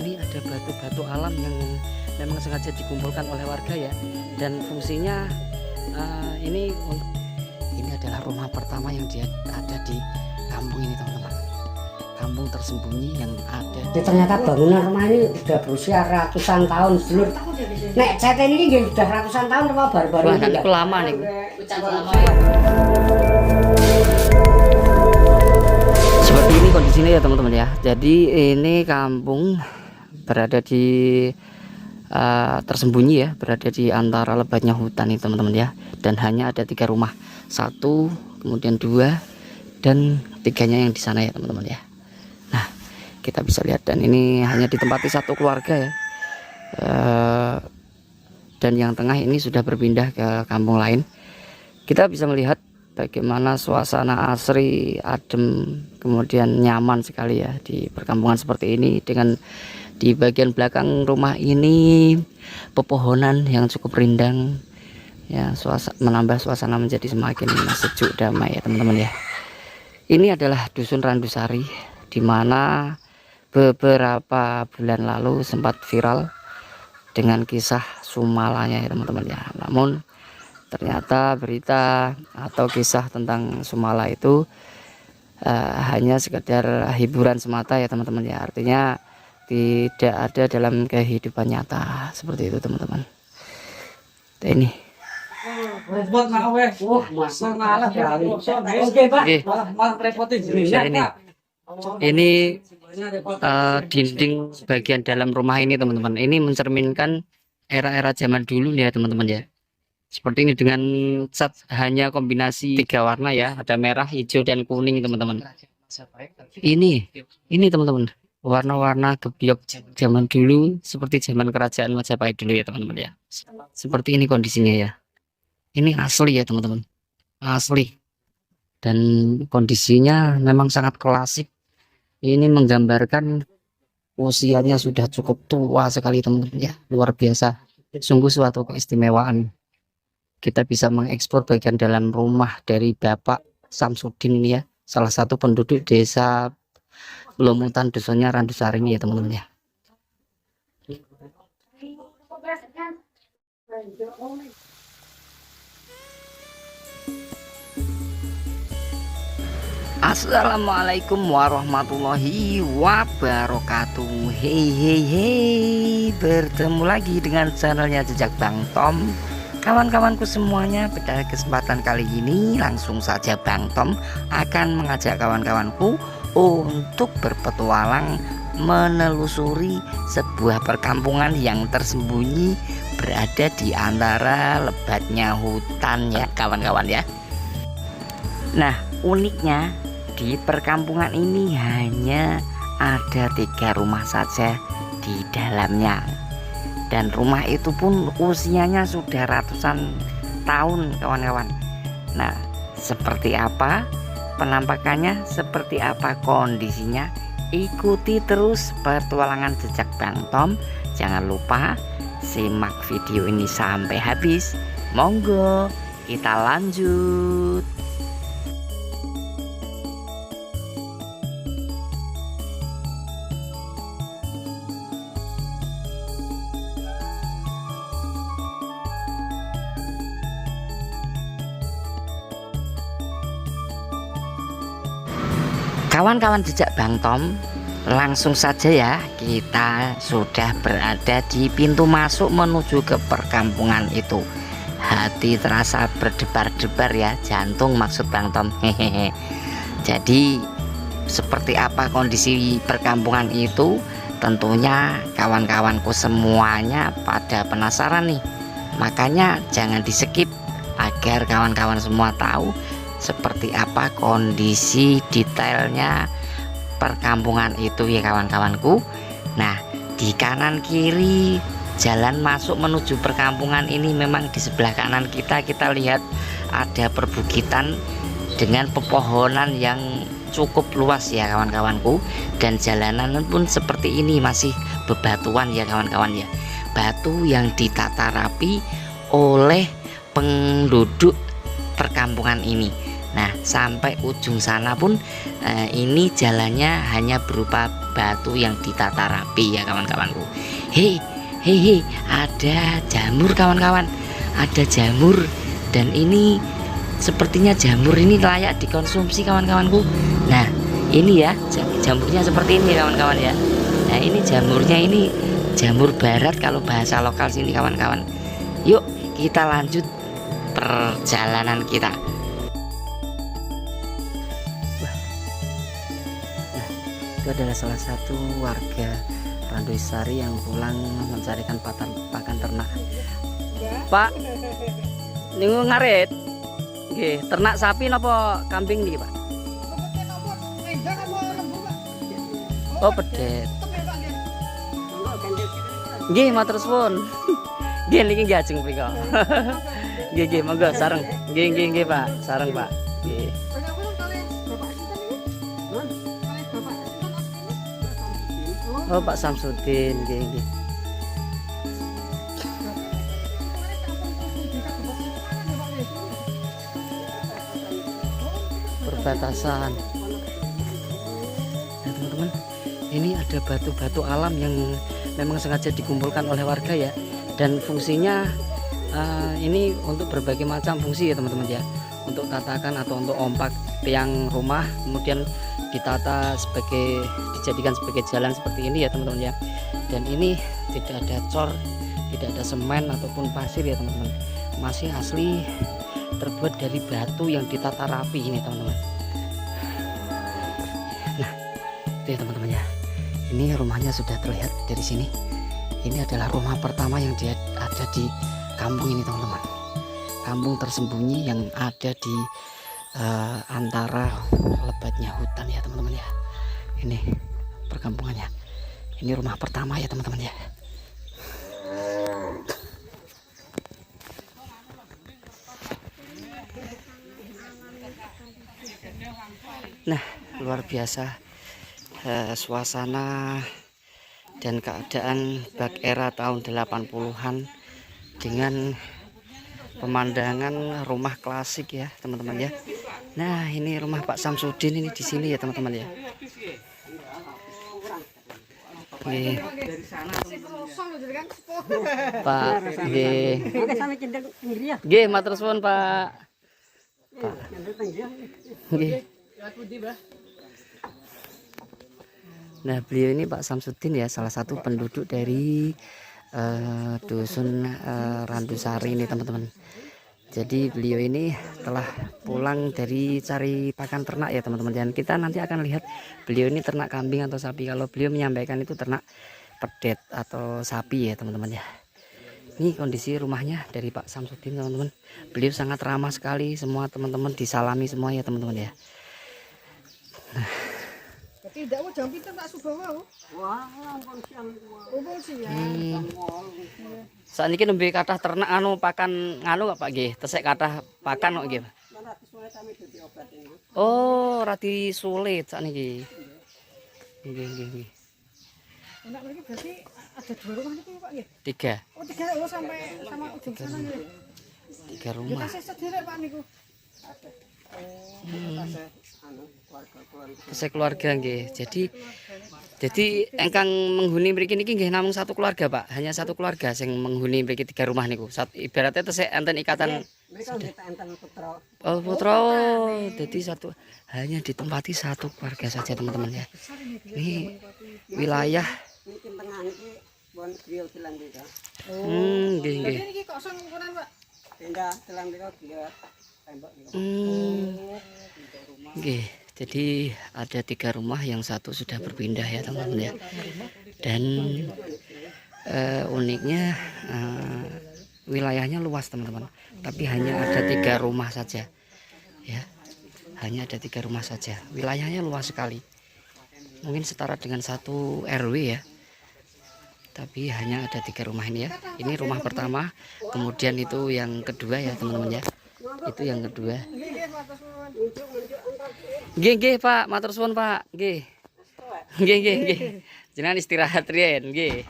ini ada batu-batu alam yang memang sengaja dikumpulkan oleh warga ya, dan fungsinya ini adalah rumah pertama yang ada di kampung ini teman-teman, kampung tersembunyi yang ada. Ternyata bangunan rumah ini sudah berusia ratusan tahun sedulur. Nek cat ini sudah ratusan tahun apa baru-baru ini? Itu lama nih. Seperti ini kondisinya ya teman-teman ya. Jadi ini kampung berada di tersembunyi ya, berada di antara lebatnya hutan ini teman-teman ya. Dan hanya ada 3 rumah, 1, kemudian 2, dan 3-nya yang di sana ya teman-teman ya. Nah, kita bisa lihat, dan ini hanya ditempati 1 keluarga ya. Dan yang tengah ini sudah berpindah ke kampung lain. Kita bisa melihat bagaimana suasana asri, adem, kemudian nyaman sekali ya di perkampungan seperti ini. Dengan di bagian belakang rumah ini pepohonan yang cukup rindang ya, menambah suasana menjadi semakin sejuk damai ya teman-teman ya. Ini adalah dusun Randusari, di mana beberapa bulan lalu sempat viral dengan kisah Sumalanya ya teman-teman ya. Namun ternyata berita atau kisah tentang Sumala itu hanya sekedar hiburan semata ya teman-teman ya. Artinya tidak ada dalam kehidupan nyata seperti itu teman-teman. Ini ini dinding bagian dalam rumah ini teman-teman. Ini mencerminkan era-era zaman dulu ya teman-teman ya. Seperti ini dengan cat hanya kombinasi 3 warna ya, ada merah, hijau, dan kuning teman-teman. Ini teman-teman, warna-warna gebyok zaman dulu seperti zaman kerajaan Majapahit dulu ya teman-teman ya. Seperti ini kondisinya ya. Ini asli ya teman-teman, asli, dan kondisinya memang sangat klasik. Ini menggambarkan usianya sudah cukup tua sekali teman-teman ya, luar biasa, sungguh suatu keistimewaan. Kita bisa mengekspor bagian dalam rumah dari Bapak Samsudin ini ya, salah satu penduduk desa Lomutan, dusanya Randusari ini ya teman-teman ya. Assalamualaikum warahmatullahi wabarakatuh. Hei, bertemu lagi dengan channelnya Jejak Bang Tom. Kawan-kawanku semuanya, pada kesempatan kali ini langsung saja Bang Tom akan mengajak kawan-kawanku untuk berpetualang menelusuri sebuah perkampungan yang tersembunyi berada di antara lebatnya hutan ya kawan-kawan ya. Nah, uniknya di perkampungan ini hanya ada 3 rumah saja di dalamnya, dan rumah itu pun usianya sudah ratusan tahun kawan-kawan. Nah, seperti apa penampakannya, seperti apa kondisinya, ikuti terus petualangan Jejak Bang Tom. Jangan lupa simak video ini sampai habis. Monggo kita lanjut. Kawan-kawan Jejak Bang Tom, langsung saja ya, kita sudah berada di pintu masuk menuju ke perkampungan itu. Hati terasa berdebar-debar ya, jantung maksud Bang Tom. Hehehe. Jadi seperti apa kondisi perkampungan itu, tentunya kawan-kawanku semuanya pada penasaran nih. Makanya jangan di skip agar kawan-kawan semua tahu seperti apa kondisi detailnya perkampungan itu ya kawan-kawanku. Nah, di kanan kiri jalan masuk menuju perkampungan ini, memang di sebelah kanan kita lihat ada perbukitan dengan pepohonan yang cukup luas ya kawan-kawanku, dan jalanan pun seperti ini masih bebatuan ya kawan-kawan ya, batu yang ditata rapi oleh penduduk perkampungan ini. Nah, sampai ujung sana pun ini jalannya hanya berupa batu yang ditata rapi ya kawan-kawanku. Hei, hei, hei, ada jamur kawan-kawan. Ada jamur dan ini sepertinya jamur ini layak dikonsumsi kawan-kawanku. Nah, ini ya jamurnya seperti ini kawan-kawan ya. Nah, ini jamurnya ini jamur barat kalau bahasa lokal sini kawan-kawan. Yuk kita lanjut perjalanan kita. Itu adalah salah satu warga Randusari yang pulang mencarikan pakan ternak. Pak, niku ngarit. Nggih, ternak sapi napa kambing niki, Pak? Oh, pedet. Nggih, matur suwun. Nggih niki nggih ajeng mriko. Nggih, nggih, monggo sareng. Nggih, nggih, Pak. Sareng, Pak. Nggih. Oh, Pak Samsudin, nggih, nggih. Perbatasan. Nah, teman-teman, ini ada batu-batu alam yang memang sengaja dikumpulkan oleh warga ya, dan fungsinya ini untuk berbagai macam fungsi ya teman-teman ya, untuk tatakan atau untuk ompak tiang rumah, kemudian ditata dijadikan sebagai jalan seperti ini ya teman-teman ya. Dan ini tidak ada cor, tidak ada semen ataupun pasir ya teman-teman, masih asli terbuat dari batu yang ditata rapi ini teman-teman. Nah itu ya teman-teman ya, ini rumahnya sudah terlihat dari sini. Ini adalah rumah pertama yang ada di kampung ini teman-teman, kampung tersembunyi yang ada di antara lebatnya hutan ya teman-teman ya. Ini perkampungannya, ini rumah pertama ya teman-teman ya. Nah, luar biasa suasana dan keadaan bak era tahun 80-an dengan pemandangan rumah klasik ya teman-teman ya. Nah, ini rumah Pak Samsudin ini di sini ya teman-teman ya. Nggih. Pak, nggih. Nggih, matur suwun, Pak. Pak. Nggih. Nah, beliau ini Pak Samsudin ya, salah satu penduduk dari dusun Randusari ini teman-teman. Jadi beliau ini telah pulang dari cari pakan ternak ya teman-teman. Dan kita nanti akan lihat beliau ini ternak kambing atau sapi. Kalau beliau menyampaikan itu ternak pedet atau sapi ya teman-teman ya. Ini kondisi rumahnya dari Pak Samsudin teman-teman. Beliau sangat ramah sekali, semua teman-teman disalami semua ya teman-teman ya. Nah. Tidak, jam pinter tak subawa. Wah, ampun siang. Saat ini nembe kathah ternak anu pakan anu Pak nggih, tesek kathah pakan kok nggih. Oh, rati sulit saat ini. Nggih. Anak lagi berarti ada 2 rumah itu Pak nggih? 3. Oh 3, oh sampai sama ujung sana nggih. 3 rumah. Kita sederek Pak niku. Tesek keluarga nggih. Jadi engkang menghuni mriki niki nggih namung satu keluarga, Pak. Hanya satu keluarga sing menghuni mriki 3 rumah niku. Ibaratnya tesek enten ikatan. Oh, putra. Jadi satu hanya ditempati satu keluarga saja teman-teman ya. Ini wilayah nggih. Niki kosong ukuran Pak. Nggih. Jadi ada 3 rumah, yang satu sudah berpindah ya teman-teman ya. Dan uniknya wilayahnya luas teman-teman, tapi hanya ada 3 rumah saja ya, hanya ada 3 rumah saja. Wilayahnya luas sekali, mungkin setara dengan 1 RW ya, tapi hanya ada 3 rumah ini ya. Ini rumah pertama, kemudian itu yang kedua ya teman-teman ya, itu yang kedua. Nggih Pak, matur suwun Pak. Nggih. Jenengan istirahat riyen nggih.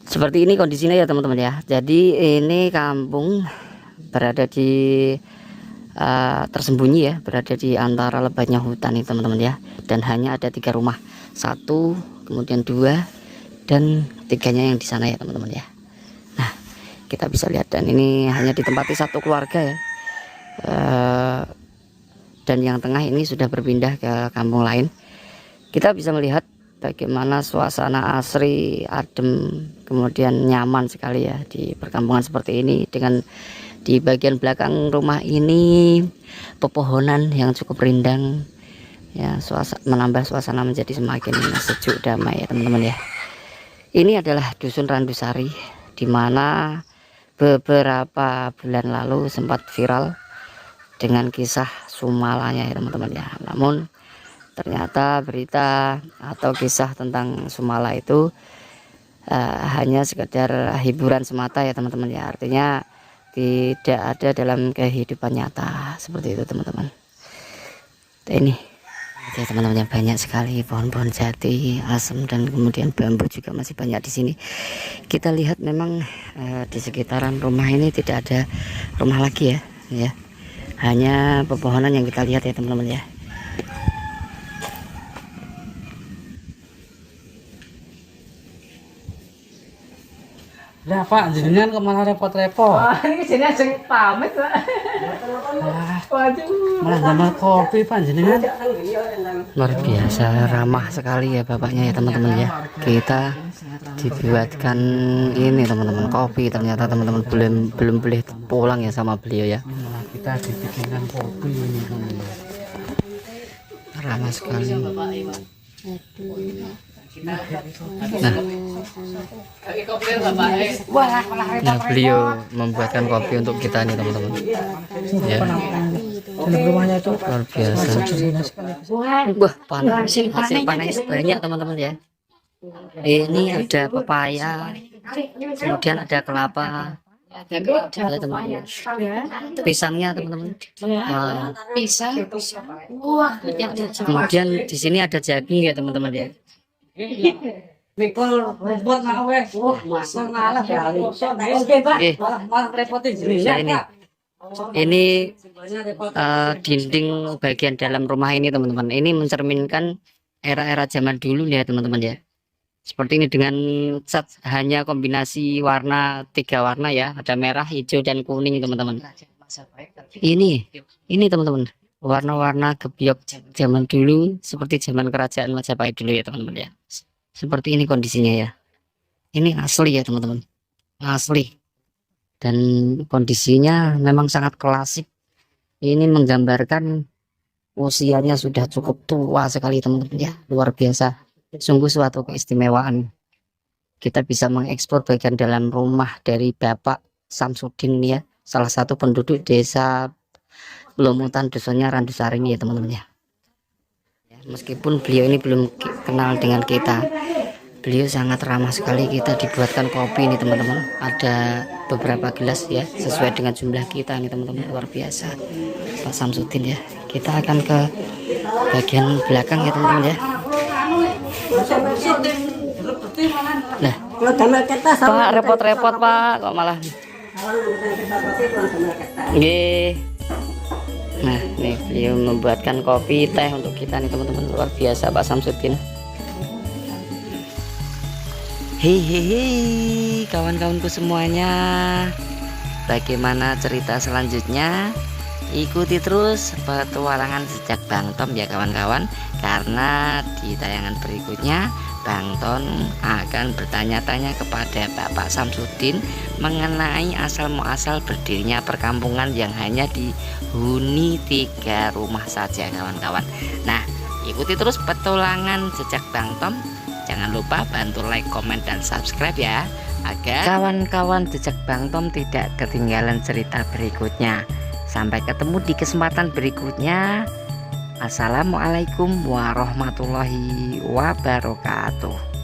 Seperti ini kondisinya ya teman-teman ya. Jadi ini kampung berada di tersembunyi ya, berada di antara lebatnya hutan ini teman-teman ya. Dan hanya ada 3 rumah, 1, kemudian 2, dan 3-nya yang di sana ya teman-teman ya. Nah, kita bisa lihat, dan ini hanya ditempati 1 keluarga ya. Dan yang tengah ini sudah berpindah ke kampung lain. Kita bisa melihat bagaimana suasana asri, adem, kemudian nyaman sekali ya di perkampungan seperti ini. Dengan di bagian belakang rumah ini pepohonan yang cukup rindang ya, menambah suasana menjadi semakin sejuk damai ya teman-teman ya. Ini adalah dusun Randusari, di mana beberapa bulan lalu sempat viral dengan kisah Sumalanya ya teman-teman ya. Namun ternyata berita atau kisah tentang Sumala itu hanya sekedar hiburan semata ya teman-teman ya. Artinya tidak ada dalam kehidupan nyata seperti itu teman-teman. Ini ya teman-teman, banyak sekali pohon-pohon jati, asem, dan kemudian bambu juga masih banyak di sini. Kita lihat memang di sekitaran rumah ini tidak ada rumah lagi ya. Hanya pepohonan yang kita lihat ya teman-teman ya. Lah Pak, jenengan kemana repot-repot? Wah, ini jenengan sing pamit, Pak. Waduh. Malah ngambil kopi Pak jenengan. Luar biasa ramah sekali ya bapaknya ya teman-teman ya. Kita dibuatkan ini teman-teman, kopi. Ternyata teman-teman belum boleh pulang ya sama beliau ya. Malah kita dibikinkan kopi ini teman. Ramah sekali. Nah, beliau membuatkan kopi untuk kita nih teman-teman ya. Dalam rumahnya itu Luar biasa. Wah, panas, hasil panas banyak teman-teman ya. Ini ada pepaya, kemudian ada kelapa, ada teman-teman, pisangnya teman-teman. Pisang. Wah, kemudian di sini ada jagung ya teman-teman ya. mikul repot nak weh. Wah, masuk ngalah ya. Oke, Pak. Malah repotin jenengan. Ini dinding bagian dalam rumah ini teman-teman. Ini mencerminkan era-era zaman dulu ya teman-teman ya. Seperti ini dengan cat hanya kombinasi warna 3 warna ya. Ada merah, hijau, dan kuning teman-teman. Ini teman-teman, warna-warna gebyok zaman dulu, seperti zaman kerajaan Majapahit dulu ya teman-teman ya. Seperti ini kondisinya ya. Ini asli ya teman-teman, asli. Dan kondisinya memang sangat klasik. Ini menggambarkan usianya sudah cukup tua sekali teman-teman ya. Luar biasa, sungguh suatu keistimewaan. Kita bisa mengeksplor bagian dalam rumah dari Bapak Samsudin ya, salah satu penduduk desa Lomutan, dusunnya Randusari ya teman-teman ya. Meskipun beliau ini belum kenal dengan kita, beliau sangat ramah sekali. Kita dibuatkan kopi ini teman-teman, ada beberapa gelas ya sesuai dengan jumlah kita nih teman-teman. Luar biasa Pak Samsudin ya. Kita akan ke bagian belakang ya teman-teman ya. Nah, Pak repot-repot Pak, kok malah nggih. Nah, nih beliau membuatkan kopi teh untuk kita nih teman-teman. Luar biasa Pak Samsudin. Hehehe, kawan-kawanku semuanya, bagaimana cerita selanjutnya? Ikuti terus petualangan Jejak Bang Tom ya kawan-kawan, karena di tayangan berikutnya Bang Tom akan bertanya-tanya kepada Bapak Samsudin mengenai asal muasal berdirinya perkampungan yang hanya dihuni 3 rumah saja kawan-kawan. Nah, ikuti terus petualangan Jejak Bang Tom. Jangan lupa bantu like, komen, dan subscribe ya, agar kawan-kawan Jejak Bang Tom tidak ketinggalan cerita berikutnya. Sampai ketemu di kesempatan berikutnya. Assalamualaikum warahmatullahi wabarakatuh.